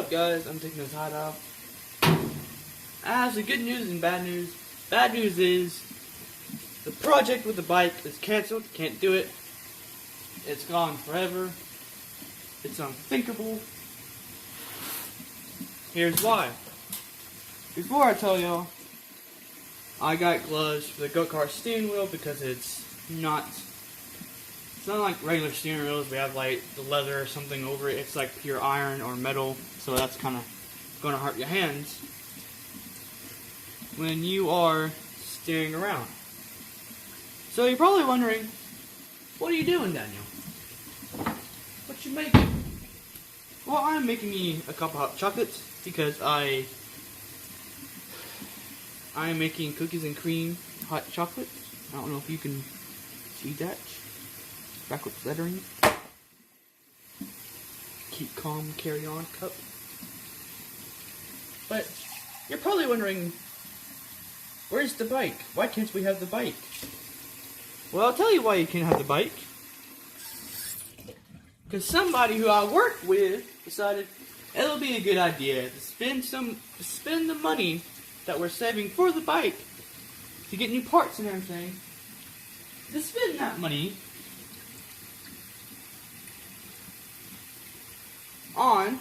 up, guys? I'm taking this hat off. I have some good news and bad news. Bad news is the project with the bike is canceled. Can't do it. It's gone forever. It's unthinkable. Here's why. Before I tell y'all, I got gloves for the go-kart steering wheel because it's not like regular steering wheels. We have like the leather or something over it. It's like pure iron or metal, so that's kind of going to hurt your hands when you are steering around. So you're probably wondering, what are you doing, Daniel? What you making? Well, I'm making me a cup of hot chocolates because I am making cookies and cream hot chocolate. I don't know if you can see that. Backwards lettering. Keep calm, carry on cup. But you're probably wondering, where's the bike? Why can't we have the bike? Well, I'll tell you why you can't have the bike. Because somebody who I work with decided it'll be a good idea to spend the money that we're saving for the bike to get new parts and everything. To spend that money on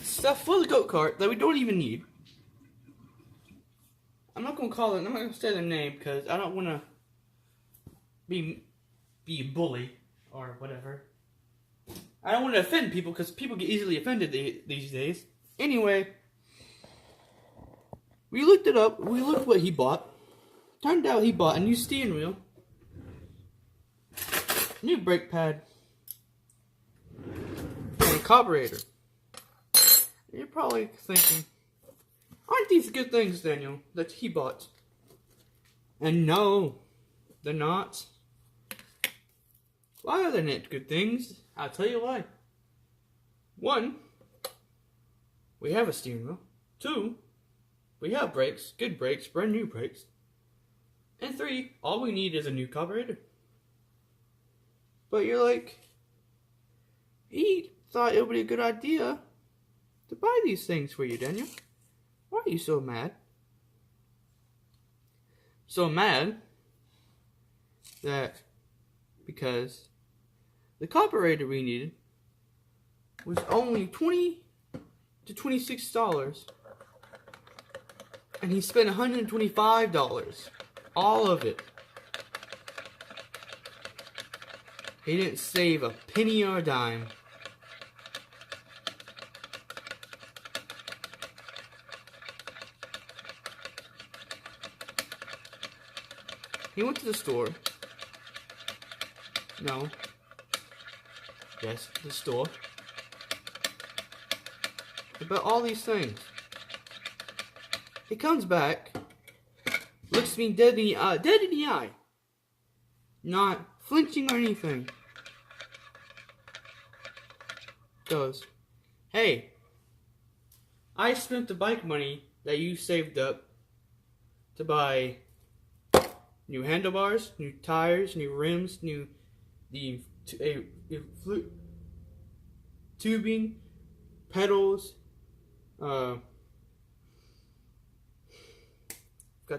stuff for the go-kart that we don't even need. I'm not gonna say their name because I don't wanna be a bully or whatever. I don't want to offend people because people get easily offended these days. Anyway, we looked it up. We looked what he bought. Turned out he bought a new steering wheel, new brake pad, and a carburetor. You're probably thinking, aren't these good things, Daniel, that he bought? And no, they're not. Why are they not good things? I'll tell you why. 1, we have a steering wheel. 2, we have brakes, good brakes, brand new brakes. And 3, all we need is a new carburetor. But you're like, he thought it would be a good idea to buy these things for you, Daniel. Why are you so mad? So mad that because the carburetor we needed was only $20 to $26, and he spent $125, all of it. He didn't save a penny or a dime. He went to the store. No. Yes, the store. About all these things. He comes back, looks me dead in the eye, not flinching or anything. Goes, hey, I spent the bike money that you saved up to buy new handlebars, new tires, new rims, tubing, pedals, got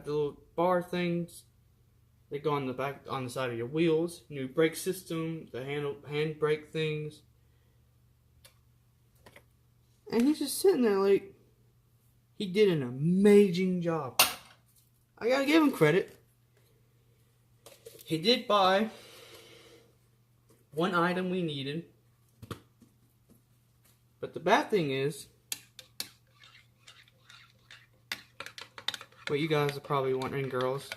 the little bar things that go on the back, on the side of your wheels, new brake system, the hand brake things. And he's just sitting there like, he did an amazing job. I gotta give him credit. He did buy one item we needed. But the bad thing is, what you guys are probably wondering, girls,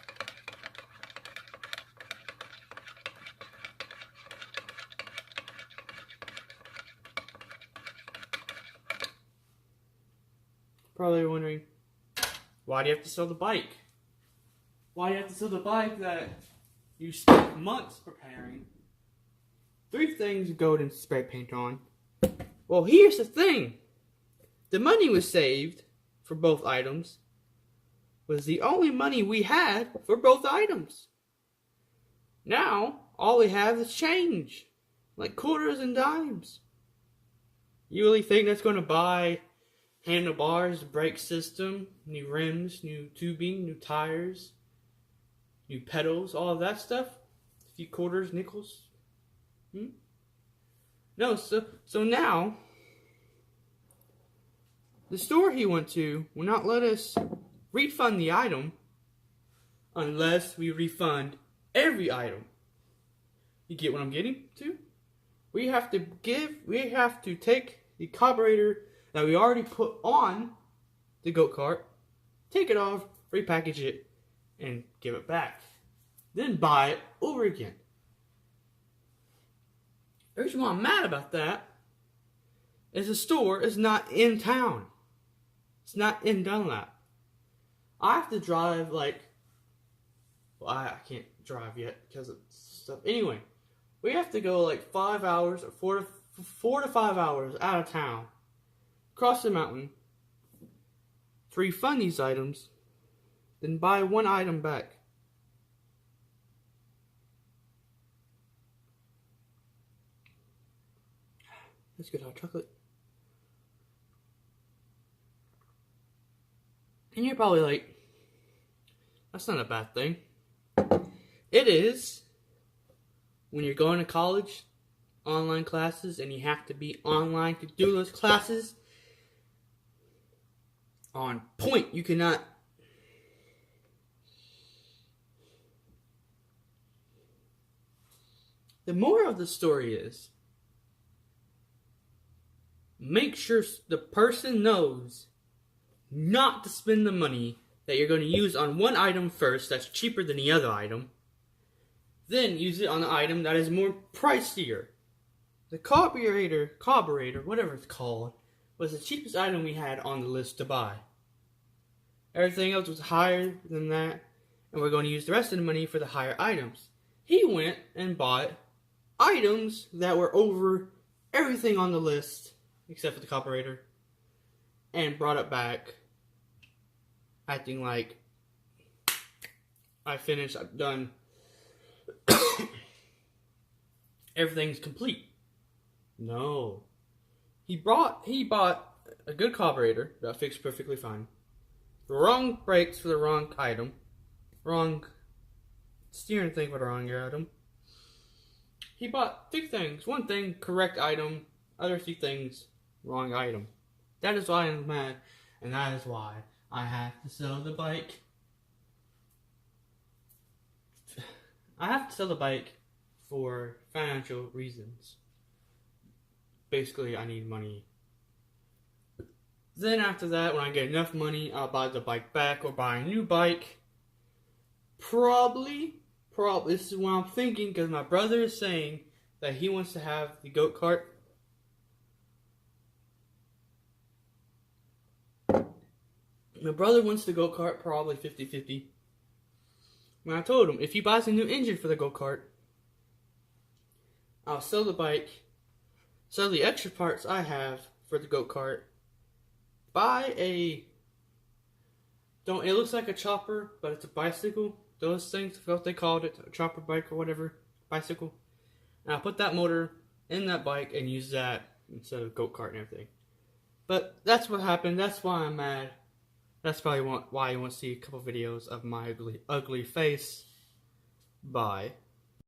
probably wondering, why do you have to sell the bike? Why do you have to sell the bike that you spent months preparing? 3 things you go and spray paint on. Well, here's the thing. The money was saved for both items was the only money we had for both items. Now, all we have is change, like quarters and dimes. You really think that's going to buy handlebars, brake system, new rims, new tubing, new tires, new pedals, all of that stuff? A few quarters, nickels? No, so now, the store he went to will not let us refund the item unless we refund every item. You get what I'm getting to? We have to take the carburetor that we already put on the go-kart, take it off, repackage it, and give it back. Then buy it over again. The reason why I'm mad about that is the store is not in town. It's not in Dunlap. I have to drive I can't drive yet because of stuff. Anyway, we have to go like 5 hours or 4 to 5 hours out of town, across the mountain, to refund these items, then buy one item back. That's good hot chocolate. And you're probably like, that's not a bad thing. It is when you're going to college, online classes, and you have to be online to do those classes on point. You cannot. The moral of the story is, make sure the person knows not to spend the money that you're going to use on one item first that's cheaper than the other item. Then use it on the item that is more pricier. The carburetor, whatever it's called, was the cheapest item we had on the list to buy. Everything else was higher than that, and we're going to use the rest of the money for the higher items. He went and bought items that were over everything on the list, except for the carburetor, and brought it back, acting like, I finished, I'm done. Everything's complete. No. He bought a good carburetor that fixed perfectly fine. The wrong brakes for the wrong item. Wrong steering thing for the wrong item. He bought 2 things. 1 thing, correct item. Other 2 things, wrong item. That is why I'm mad. And that is why I have to sell the bike. I have to sell the bike for financial reasons. Basically, I need money. Then after that, when I get enough money, I'll buy the bike back or buy a new bike. Probably, this is what I'm thinking, because my brother is saying that he wants to have the go-kart. My brother wants the go-kart, probably 50-50. When I told him, if he buys a new engine for the go-kart, I'll sell the bike, sell the extra parts I have for the go-kart, buy it looks like a chopper, but it's a bicycle. Those things, what they called it, a chopper bike or whatever, bicycle. And I'll put that motor in that bike and use that instead of go-kart and everything. But that's what happened. That's why I'm mad. That's probably why you want to see a couple videos of my ugly face. Bye.